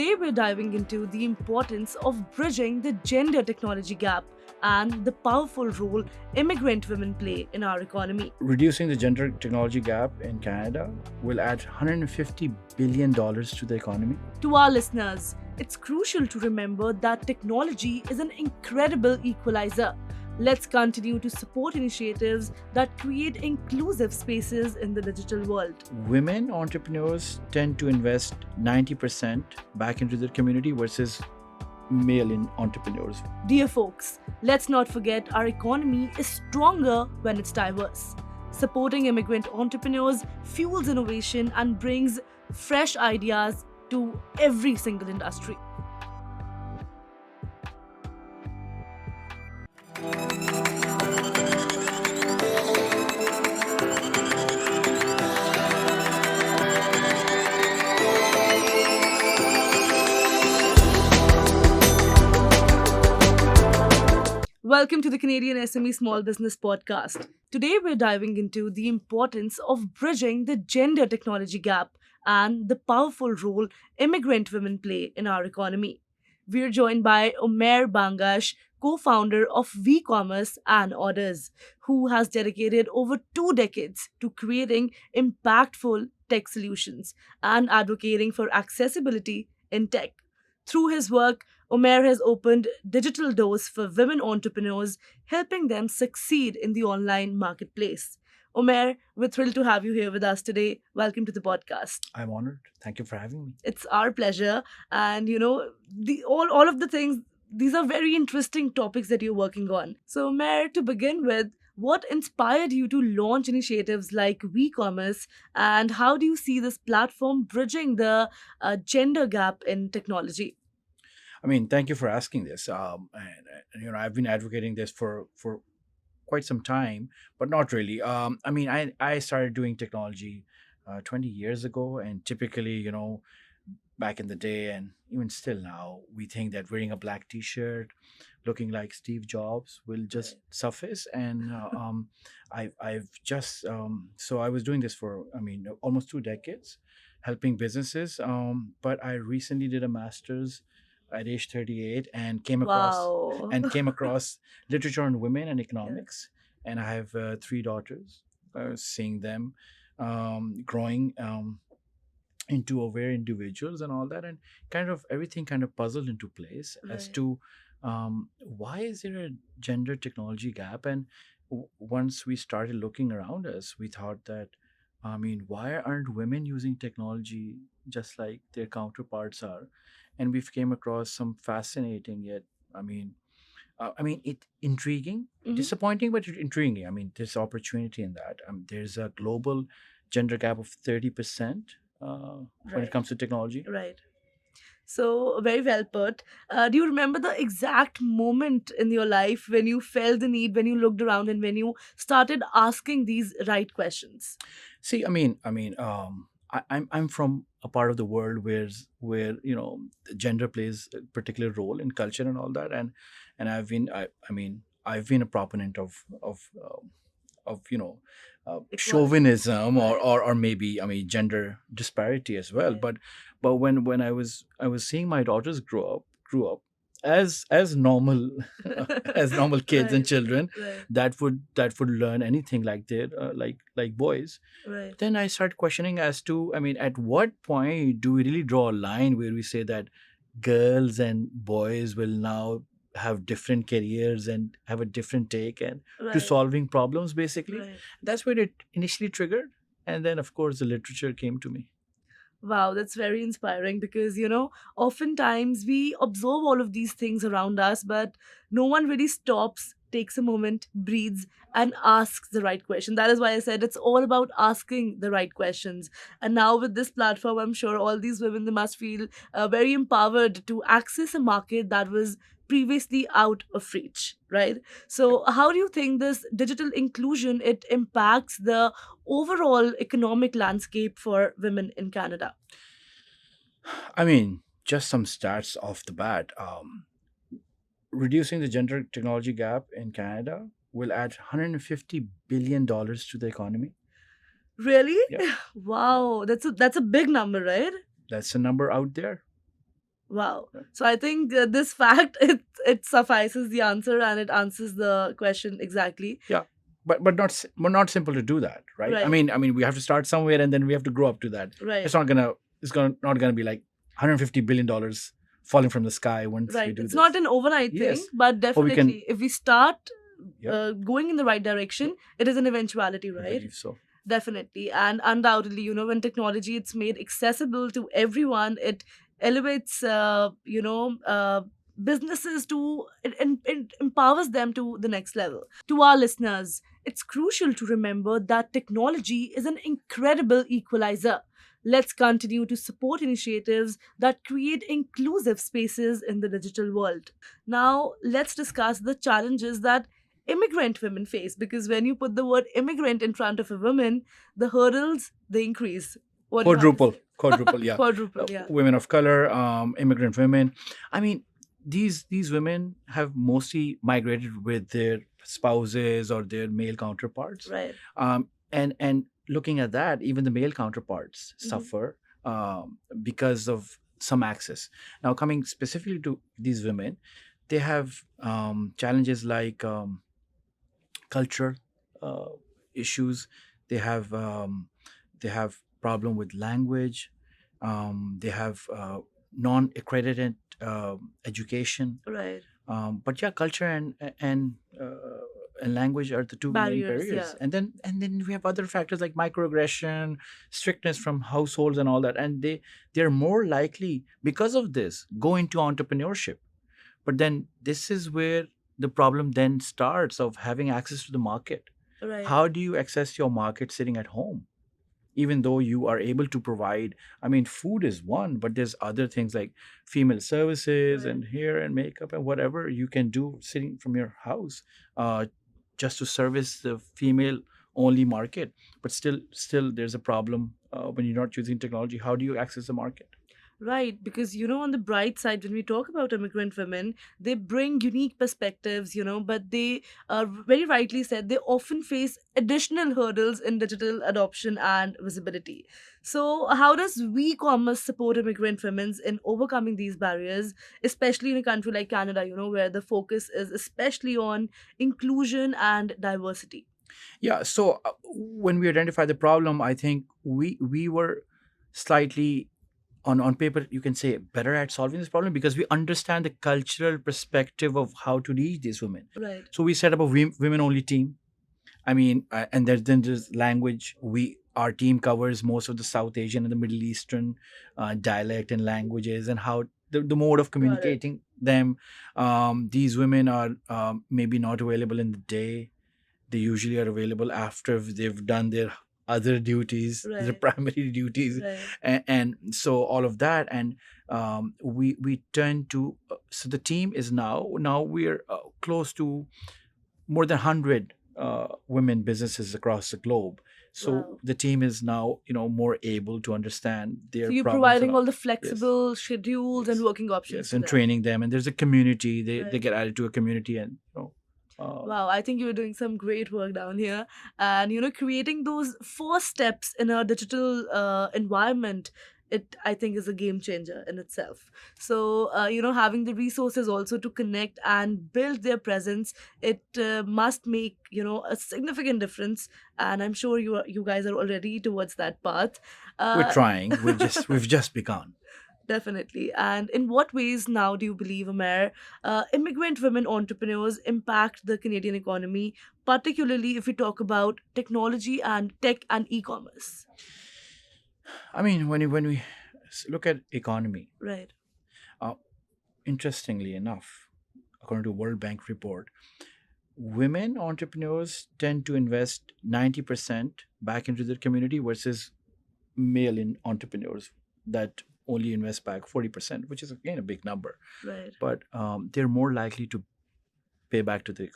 Today, we're diving into the importance of bridging the gender technology gap and the powerful role immigrant women play in our economy. Reducing the gender technology gap in Canada will add $150 billion to the economy. To our listeners, it's crucial to remember that technology is an incredible equalizer. Let's continue to support initiatives that create inclusive spaces in the digital world. Women entrepreneurs tend to invest 90% back into their community versus male entrepreneurs. Dear folks, let's not forget our economy is stronger when it's diverse. Supporting immigrant entrepreneurs fuels innovation and brings fresh ideas to every single industry. Welcome to the CanadianSME Small Business Podcast. Today, we're diving into the importance of bridging the gender technology gap and the powerful role immigrant women play in our economy. We're joined by Omair Bangash, co-founder of Weecommerce and ORDRZ, who has dedicated over 2 decades to creating impactful tech solutions and advocating for accessibility in tech. Through his work, Omair has opened digital doors for women entrepreneurs, helping them succeed in the online marketplace. Omair, we're thrilled to have you here with us today. Welcome to the podcast. I'm honored. Thank you for having me. It's our pleasure. And all of the things, these are very interesting topics that you're working on. So, Omair, to begin with, what inspired you to launch initiatives like Weecommerce, and how do you see this platform bridging the gender gap in technology? Thank you for asking this. I've been advocating this for quite some time, but not really. I started doing technology 20 years ago, and typically, back in the day and even still now, we think that wearing a black T-shirt, looking like Steve Jobs, will just suffice. And I've just so I was doing this for almost 2 decades, helping businesses. But I recently did a master's at age 38 and came Wow. across literature on women and economics. And I have 3 daughters. Seeing them growing into aware individuals and all that, and kind of everything kind of puzzled into place as Right. to why is there a gender technology gap. And once we started looking around us, we thought that why aren't women using technology just like their counterparts are? And we've came across some fascinating yet it intriguing, Mhm. disappointing, but intriguing. There's opportunity in that. There's a global gender gap of 30% when it Right. comes to technology. Right. So, very well put. Do you remember the exact moment in your life when you felt the need, when you looked around, and when you started asking these right questions? See, I'm from a part of the world where gender plays a particular role in culture and all that, and I've been a proponent of Equality. chauvinism or, Right. or or maybe gender disparity as well. Right. But when I was seeing my daughters grew up as normal as normal kids and Right. children Right. that would learn anything like their like boys. Right. Then I start questioning as to, at what point do we really draw a line where we say that girls and boys will now have different careers and have a different take and to Right. solving problems, basically? Right. That's where it initially triggered. And then, of course, the literature came to me. Wow, that's very inspiring because, oftentimes we observe all of these things around us, but no one really stops, takes a moment, breathes, and asks the right question. That is why I said it's all about asking the right questions. And now with this platform, I'm sure all these women, they must feel very empowered to access a market that was previously out of reach, right? So how do you think this digital inclusion it impacts the overall economic landscape for women in Canada? Just some stats off the bat. Reducing the gender technology gap in Canada will add $150 billion to the economy. Really? Yep. Wow, that's a big number, right? That's a number out there. Wow. So I think this fact it suffices the answer and it answers the question exactly. Yeah, but not simple to do that, right? I Right. mean, I mean, we have to start somewhere and then we have to grow up to that. Right. It's not gonna be like $150 billion falling from the sky once we Right. do It's this. not an overnight thing, Yes, but or we can. definitely if we start Yep, going in the right direction, it is an eventuality, I right? believe so. Definitely. And undoubtedly, when technology it's made accessible to everyone, it elevates, businesses to, it empowers them to the next level. To our listeners, it's crucial to remember that technology is an incredible equalizer. Let's continue to support initiatives that create inclusive spaces in the digital world. Now, let's discuss the challenges that immigrant women face, because when you put the word immigrant in front of a woman, the hurdles they increase. What do you have to Quadruple, say? quadruple, yeah. Quadruple, yeah. Women of color, immigrant women. I mean, these women have mostly migrated with their spouses or their male counterparts. Right. And looking at that, even the male counterparts Mhm. suffer because of some access. Now, coming specifically to these women, they have challenges like cultural uh, issues. They have problem with language. They have non-accredited education. Right. But yeah, culture and language are the two main Barriers, yeah. barriers. And then we have other factors like microaggression, strictness from households, and all that. And they're more likely, because of this, go into entrepreneurship. But then this is where the problem then starts of having access to the market. Right. How do you access your market sitting at home? Even though you are able to provide, I mean, food is one, but there's other things like female services Right. and hair and makeup and whatever you can do sitting from your house, uh, just to service the female only market. But still there's a problem when you're not using technology. How do you access the market? Right, because on the bright side, when we talk about immigrant women, they bring unique perspectives, but they, very rightly said, they often face additional hurdles in digital adoption and visibility. So, how does Weecommerce support immigrant women in overcoming these barriers, especially in a country like Canada, where the focus is especially on inclusion and diversity? Yeah, so when we identify the problem, I think we were slightly, on paper you can say, better at solving this problem because we understand the cultural perspective of how to reach these women. Right. So we set up a women only team. I mean, and then there's language. Our team covers most of the South Asian and the Middle Eastern dialect and languages, and how the mode of Got it. communicating them. These women are maybe not available in the day. They usually are available after they've done their other duties, their Right. primary duties, Right. and so all of that. And we turn to, so the team is now we're close to more than 100 women businesses across the globe. So Wow. the team is now more able to understand So their you're problems providing and all the yes, flexible schedules and yes, working options yes, to and them. training them. And there's a community. They Right. get added to a community, and Wow, I think you're doing some great work down here. And, creating those first steps in a digital environment, I think, is a game changer in itself. So, having the resources also to connect and build their presence, it must make, a significant difference. And I'm sure you guys are already towards that path. we're Uh, trying. We've just begun. Definitely. And in what ways now do you believe, Omair, immigrant women entrepreneurs impact the Canadian economy, particularly if we talk about technology and tech and e-commerce? I mean, when we look at economy, Right. uh, interestingly enough, according to World Bank report, women entrepreneurs tend to invest 90% back into their community versus male entrepreneurs that only invest back 40%, which is again a big number. Right. But they're more likely to pay back to the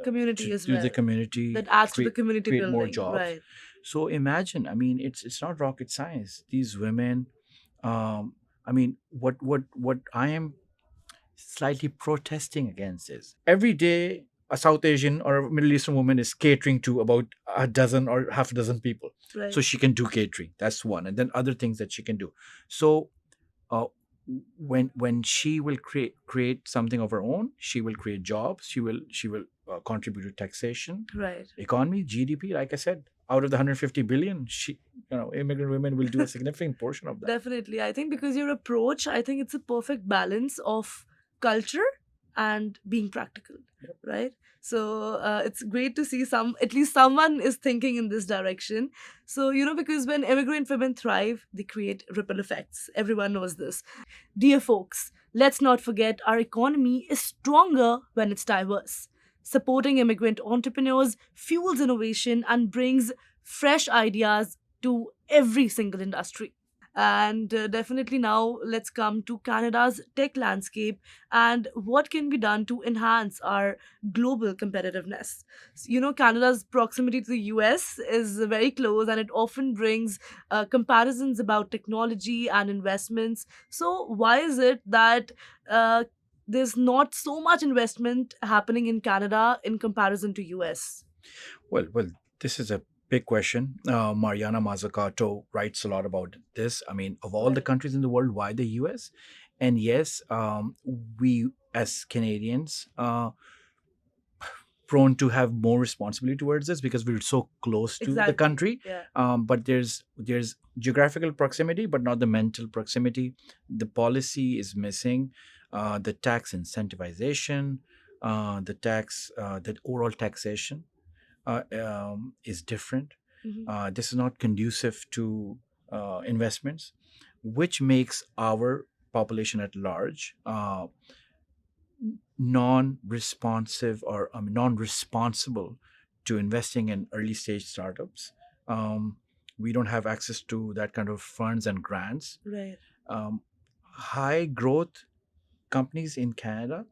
Community as to the well. community, That adds to the create community create more building. jobs. Right. So imagine, I mean, it's not rocket science. These women, I mean, what I am slightly protesting against is every day a South Asian or a Middle Eastern woman is catering to about a dozen or half a dozen people. Right. So she can do catering. That's one, and then other things that she can do. So uh, when she will create something of her own, she will create jobs. She will contribute to taxation, Right. economy, GDP. Like I said, out of the 150 billion, immigrant women will do a significant portion of that. Definitely. I think because your approach, I think it's a perfect balance of culture and being practical, Yep. right? So it's great to see at least someone is thinking in this direction. So, because when immigrant women thrive, they create ripple effects. Everyone knows this. Dear folks, let's not forget our economy is stronger when it's diverse. Supporting immigrant entrepreneurs fuels innovation and brings fresh ideas to every single industry. And definitely now let's come to Canada's tech landscape and what can be done to enhance our global competitiveness. Canada's proximity to the US is very close and it often brings comparisons about technology and investments. So, why is it that there's not so much investment happening in Canada in comparison to US? Well, this is a big question. Mariana Mazzucato writes a lot about this. I mean, of all the Right. countries in the world, why the US? And yes, we as Canadians prone to have more responsibility towards this because we're so close to the Exactly. country. Yeah. But there's geographical proximity, but not the mental proximity. The policy is missing. The tax incentivization, the overall taxation is different. Mhm. This is not conducive to investments, which makes our population at large non-responsive or non-responsible to investing in early stage startups. We don't have access to that kind of funds and grants. Right. High growth companies in Canada,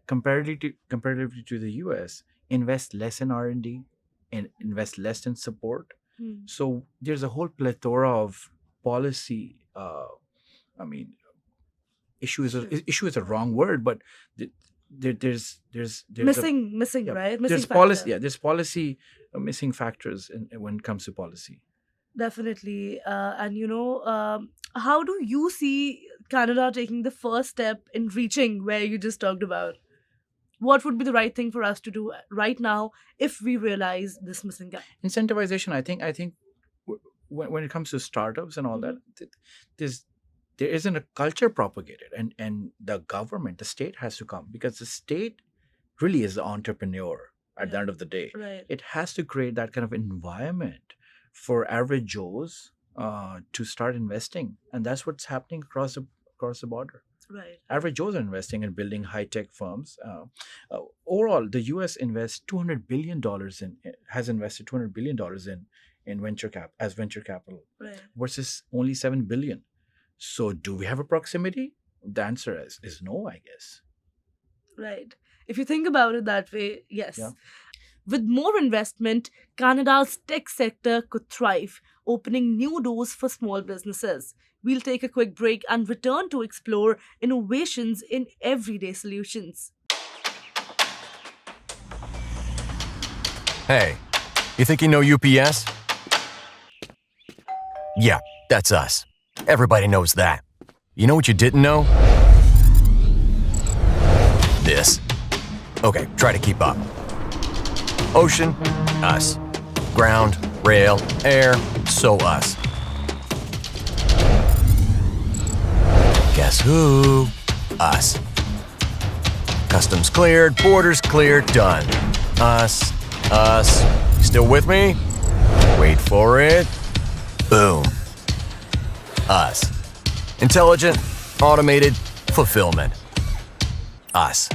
comparatively to the US, invest less in R&D and invest less in support. Hmm. So there's a whole plethora of policy. I mean, Sure. issue is a wrong word, but there's Missing, yeah, right? Missing there's factor. policy. Yeah, there's policy missing factors when it comes to policy. Definitely. And how do you see Canada taking the first step in reaching where you just talked about? What would be the right thing for us to do right now if we realize this missing gap? Incentivization. I think when it comes to startups and all that, there's there isn't a culture propagated, and the government, the state has to come because the state really is the entrepreneur at the Yeah. end of the day. Right. It has to create that kind of environment for average Joes to start investing, and that's what's happening across the border. Right. Average Joes are investing in building high tech firms. Overall, the U.S. invests $200 billion has invested $200 billion in venture capital Right. versus only 7 billion. So, do we have a proximity? The answer is no, I guess. Right. If you think about it that way, yes. Yeah. With more investment, Canada's tech sector could thrive, opening new doors for small businesses. We'll take a quick break and return to explore innovations in everyday solutions. Hey, you think you know UPS? Yeah, that's us. Everybody knows that. You know what you didn't know? This. Okay, try to keep up. Ocean, us. Ground, rail, air, so us. Guess who? Us. Customs cleared, borders cleared, done. Us. Still with me? Wait for it. Boom. Us. Intelligent, automated, fulfillment. Us.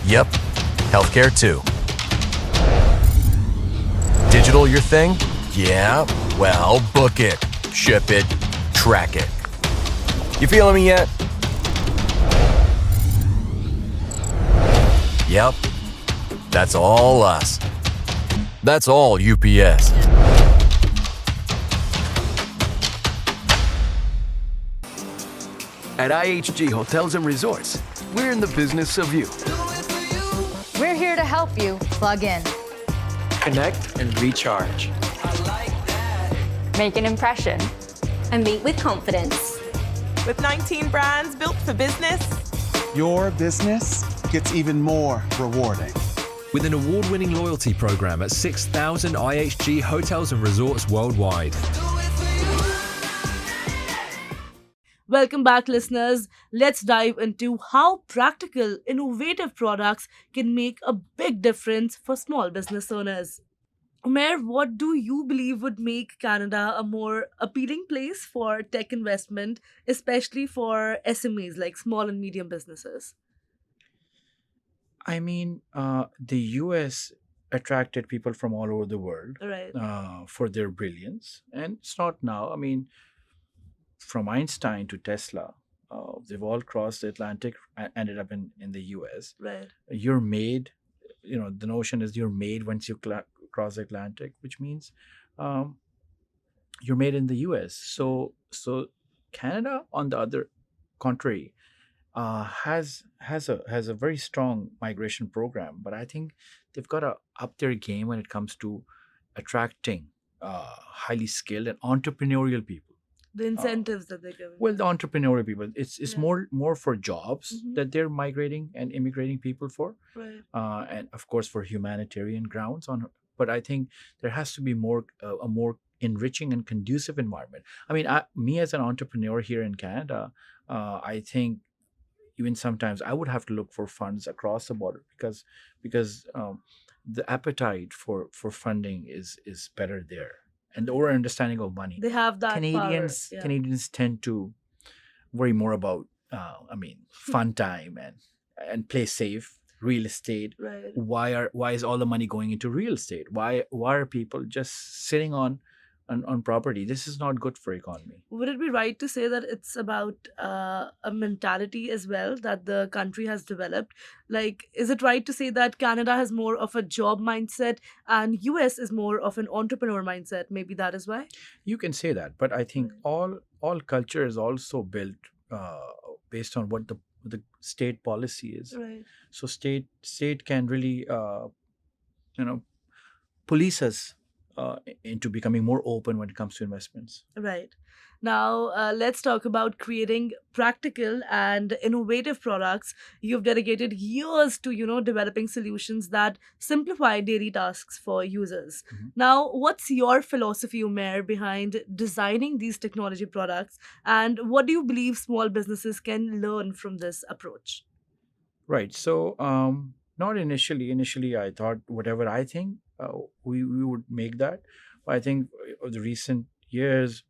Yep, healthcare too. Digital your thing? Yeah, well, book it, ship it, track it. You feeling me yet? Yep, that's all us. That's all UPS. At IHG Hotels and Resorts, we're in the business of you. We're here to help you plug in, Connect and recharge. Make an impression. and meet with confidence. With 19 brands built for business, your business gets even more rewarding. With an award-winning loyalty program at 6,000 IHG hotels and resorts worldwide. Welcome back, listeners. Let's dive into how practical, innovative products can make a big difference for small business owners. Omair, what do you believe would make Canada a more appealing place for tech investment, especially for SMEs like small and medium businesses? I mean, the US attracted people from all over the world Right. for their brilliance. And it's not now. I mean, from Einstein to Tesla, they've all crossed the Atlantic, ended up in the US. Right. You're made, the notion is you're made once you cross the Atlantic, which means you're made in the US. So Canada, on the other contrary, has a very strong migration program, but I think they've got to up their game when it comes to attracting highly skilled and entrepreneurial people. The incentives that they're giving. Well, the entrepreneurial people, it's Yeah. more for jobs Mhm. that they're migrating and immigrating people for, Right. and of course for humanitarian grounds. But I think there has to be more a more enriching and conducive environment. I mean, me as an entrepreneur here in Canada, I think even sometimes I would have to look for funds across the border because the appetite for funding is better there, and the over understanding of money. They have that Canadians power. Yeah. Canadians tend to worry more about fun time and play safe. Real estate. Right. Why is all the money going into real estate? Why are people just sitting on property? This is not good for economy. Would it be right to say that it's about a mentality as well that the country has developed? Like, is it right to say that Canada has more of a job mindset and US is more of an entrepreneur mindset? Maybe that is why. You can say that, but I think all culture is also built based on what the state policy is. Right. So state can really police us into becoming more open when it comes to investments. Right. Now, let's talk about creating practical and innovative products. You've dedicated years to, developing solutions that simplify daily tasks for users. Mhm. Now, what's your philosophy, Umair, behind designing these technology products? And what do you believe small businesses can learn from this approach? Right. So, not initially. Initially, I thought whatever I think, we would make that. But I think the recent years,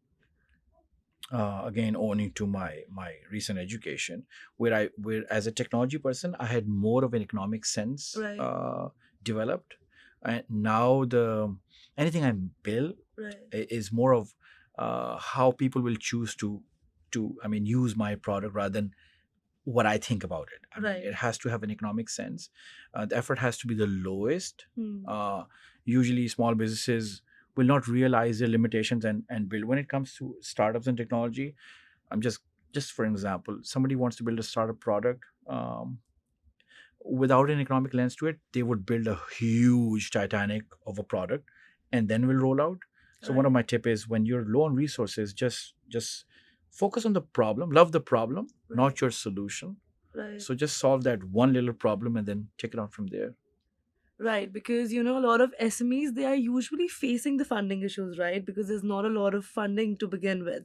again owing to my recent education, where as a technology person, I had more of an economic sense Right. developed, and now anything I build Right. is more of how people will choose to use my product rather than what I think about it. I mean, Right. it has to have an economic sense. The effort has to be the lowest. Hmm. Usually, small businesses will not realize their limitations and build. When it comes to startups and technology, I'm just for example, somebody wants to build a startup product without an economic lens to it, they would build a huge Titanic of a product and then will roll out. So one of my tip is when you're low on resources, just focus on the problem, love the problem, not your solution. Right. So just solve that one little problem and then take it on from there. Right, because a lot of SMEs, they are usually facing the funding issues, right? Because there's not a lot of funding to begin with.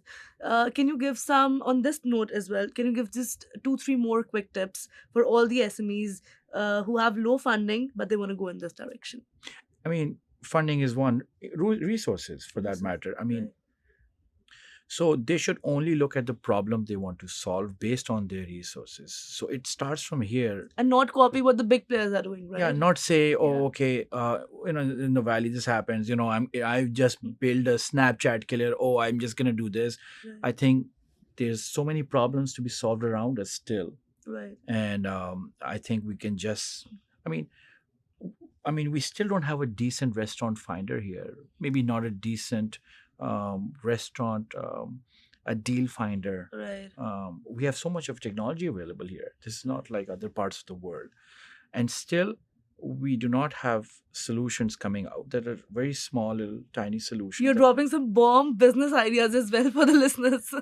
Can you give some on this note as well? Can you give just 2-3 more quick tips for all the SMEs who have low funding but they want to go in this direction? I mean, funding is one, resources for that matter. I mean, Right. so they should only look at the problem they want to solve based on their resources. So it starts from here. And not copy what the big players are doing, right? Yeah, not say, oh, Yeah. okay, in the valley this happens. I just build a Snapchat killer. Oh, I'm just gonna do this. Right. I think there's so many problems to be solved around us still, Right. and I think we can just. I mean, we still don't have a decent restaurant finder here. Maybe not a decent restaurant, a deal finder. Right. We have so much of technology available here. This is not like other parts of the world, and still we do not have solutions coming out that are very small, little, tiny solutions. You're dropping some bomb business ideas as well for the listeners.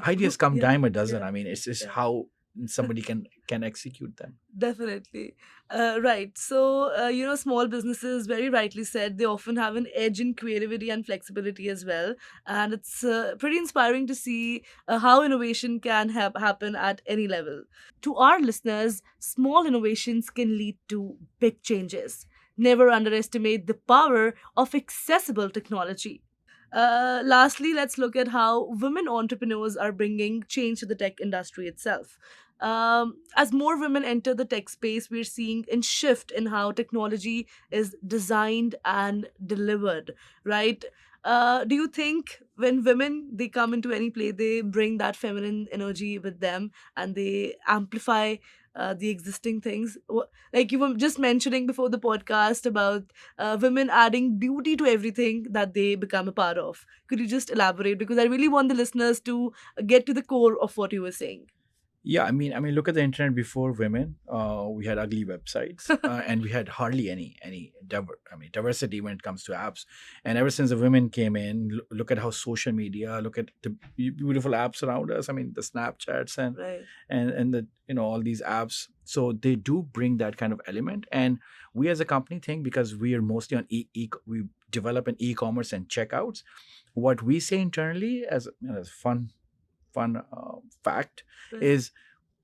Ideas come Yeah, dime a dozen. yeah, I mean, it's just yeah. how somebody can execute them. Definitely. Right. So, small businesses, very rightly said, they often have an edge in creativity and flexibility as well. And it's pretty inspiring to see how innovation can happen at any level. To our listeners, small innovations can lead to big changes. Never underestimate the power of accessible technology. Lastly, let's look at how women entrepreneurs are bringing change to the tech industry itself. As more women enter the tech space, we're seeing a shift in how technology is designed and delivered, right? Do you think when women they come into any play, they bring that feminine energy with them and they amplify the existing things? Like you were just mentioning before the podcast about women adding beauty to everything that they become a part of. Could you just elaborate? Because I really want the listeners to get to the core of what you were saying. Yeah, I mean, look at the internet before women. We had ugly websites, and we had hardly any diversity when it comes to apps. And ever since the women came in, look at how social media, look at the beautiful apps around us. I mean, the Snapchats Right. and the all these apps. So they do bring that kind of element. And we as a company think because we are mostly on we develop an e-commerce and checkouts. What we say internally as fun fact Right. is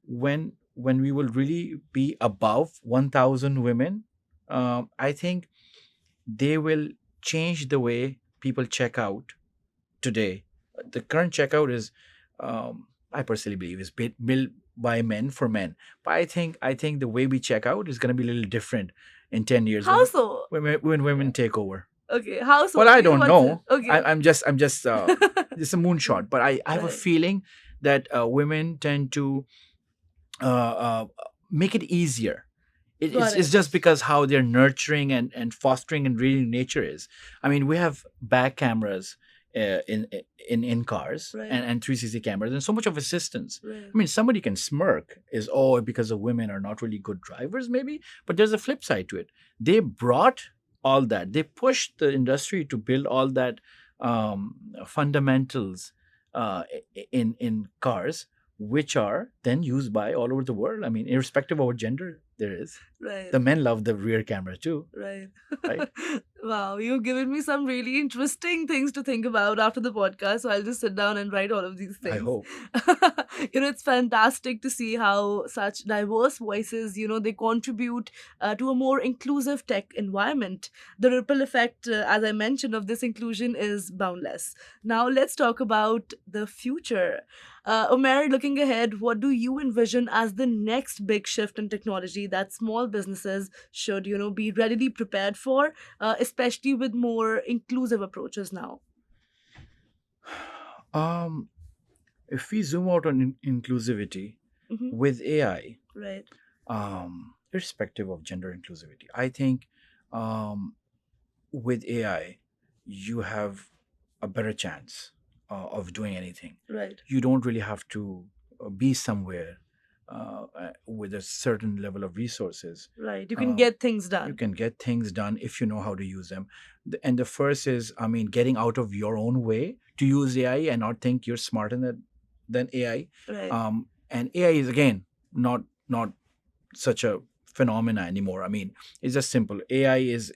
when we will really be above 1,000 women, I think they will change the way people check out today. The current checkout is, I personally believe, is built by men for men. But I think the way we check out is going to be a little different in 10 years How so? when women take over. Okay. How so? Well, I Okay, don't what's know. it? Okay. I'm just just a moonshot, but I have a Right. feeling that women tend to make it easier. Got It's it. just because how they're nurturing and fostering and reading nature is. I mean, we have back cameras in cars Right. and 360 cameras and so much of assistance. Right. I mean, somebody can smirk is because the women are not really good drivers, maybe, but there's a flip side to it. They brought all that. They pushed the industry to build all that fundamentals in cars, which are then used by all over the world. I mean, irrespective of what gender there is, Right. the men love the rear camera too, Right. right? Wow, you've given me some really interesting things to think about after the podcast. So I'll just sit down and write all of these I things. hope. It's fantastic to see how such diverse voices, they contribute to a more inclusive tech environment. The ripple effect, as I mentioned, of this inclusion is boundless. Now let's talk about the future. Omair, looking ahead, what do you envision as the next big shift in technology that small businesses should, be readily prepared for, especially with more inclusive approaches now? Um, if we zoom out on inclusivity Hmm. with AI, Right. irrespective of gender inclusivity, I think with AI, you have a better chance of doing anything. Right. You don't really have to be somewhere with a certain level of resources. Right. You can Um, get things You done. can get things done if you know how to use them. And the first is, I mean, getting out of your own way to use AI and not think you're smarter than AI. Right. And AI is again not such a phenomena anymore. I mean, it's just simple. AI is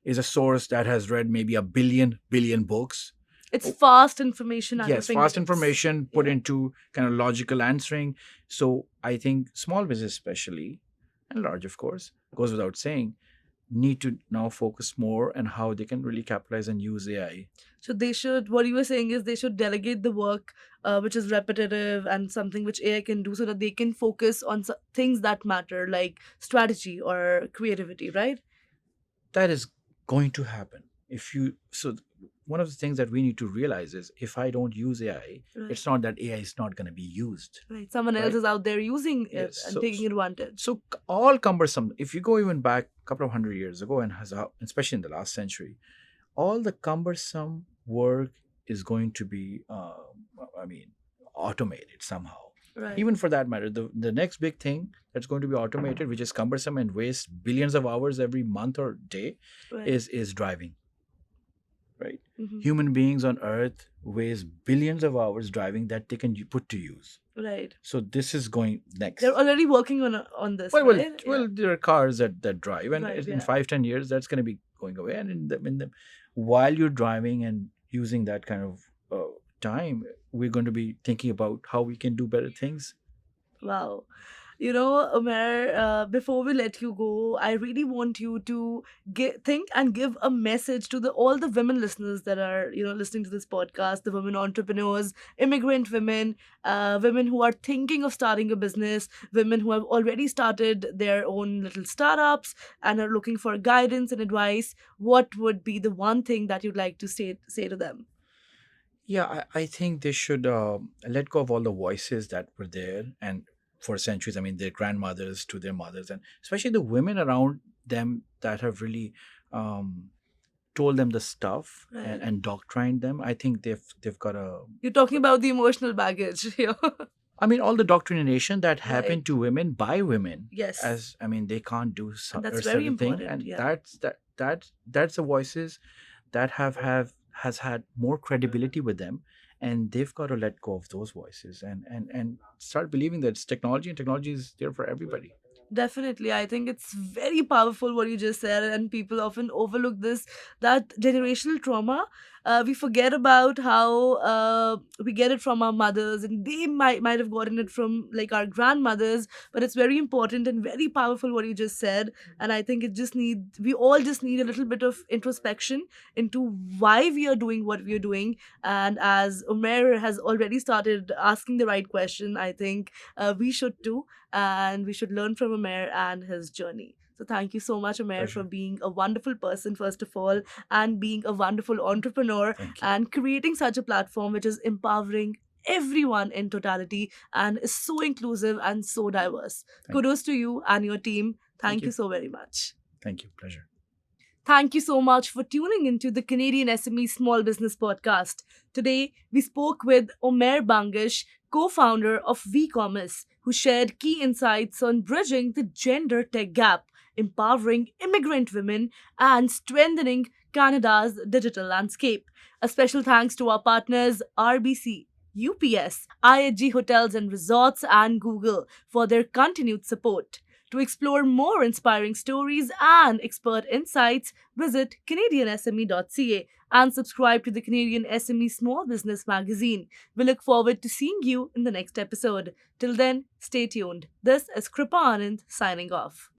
a source that has read maybe a billion books. It's fast information at your Yes, fast fingertips. information put Yeah. into kind of logical answering. So I think small business especially, and large of course, goes without saying, need to now focus more on how they can really capitalize and use AI. So they should, what you were saying is they should delegate the work which is repetitive and something which AI can do so that they can focus on things that matter like strategy or creativity, right? That is going to happen. One of the things that we need to realize is if I don't use AI, Right. it's not that AI is not going to be used. Right. Someone else Right. is out there using it Yes, and so- taking advantage. So all cumbersome, if you go even back a couple of hundred years ago and especially in the last century, all the cumbersome work is going to be, automated somehow. Right. Even for that matter, the next big thing that's going to be automated, which is cumbersome and wastes billions of hours every month or day, Right. is driving. Right? Mhm. Human beings on Earth waste billions of hours driving that they can put to use. Right. So this is going next. They're already working on this. Well, right? well, there are cars that drive, and Right, in yeah. 5-10 years, that's going to be going away. And while you're driving and using that kind of time, we're going to be thinking about how we can do better things. Wow. You know, Omair, before we let you go, I really want you to think and give a message to all the women listeners that are, listening to this podcast, the women entrepreneurs, immigrant women, women who are thinking of starting a business, women who have already started their own little startups and are looking for guidance and advice. What would be the one thing that you'd like to say to them? Yeah, I think they should let go of all the voices that were there and for centuries. I mean, their grandmothers to their mothers, and especially the women around them that have really told them the stuff Right. and doctrined them. I think they've got a. You're talking about the emotional baggage here. I mean, all the doctrination that happened Right. to women by women. Yes. As I mean, they can't do And that's a very certain thing, important, and yeah. that's the voices that has had more credibility with them, and they've got to let go of those voices and start believing that it's technology, and technology is there for everybody. Definitely. I think it's very powerful what you just said, and people often overlook this, that generational trauma. We forget about how we get it from our mothers, and they might have gotten it from like our grandmothers. But it's very important and very powerful what you just said. And I think we all just need a little bit of introspection into why we are doing what we are doing. And as Omair has already started asking the right question, I think we should too, and we should learn from Omair and his journey. So thank you so much, Omair, for Pleasure. being a wonderful person, first of all, and being a wonderful entrepreneur Thank you. and creating such a platform which is empowering everyone in totality and is so inclusive and so diverse. Thank you. Kudos to you and your team. Thank you. you so very much. Thank you. Pleasure. Thank you so much for tuning into the Canadian SME Small Business Podcast. Today, we spoke with Omair Bangash, co-founder of Weecommerce, who shared key insights on bridging the gender tech gap, empowering immigrant women, and strengthening Canada's digital landscape. A special thanks to our partners RBC, UPS, IHG Hotels and Resorts, and Google for their continued support. To explore more inspiring stories and expert insights, visit CanadianSME.ca and subscribe to the Canadian SME Small Business Magazine. We look forward to seeing you in the next episode. Till then, stay tuned. This is Kripa Anand signing off.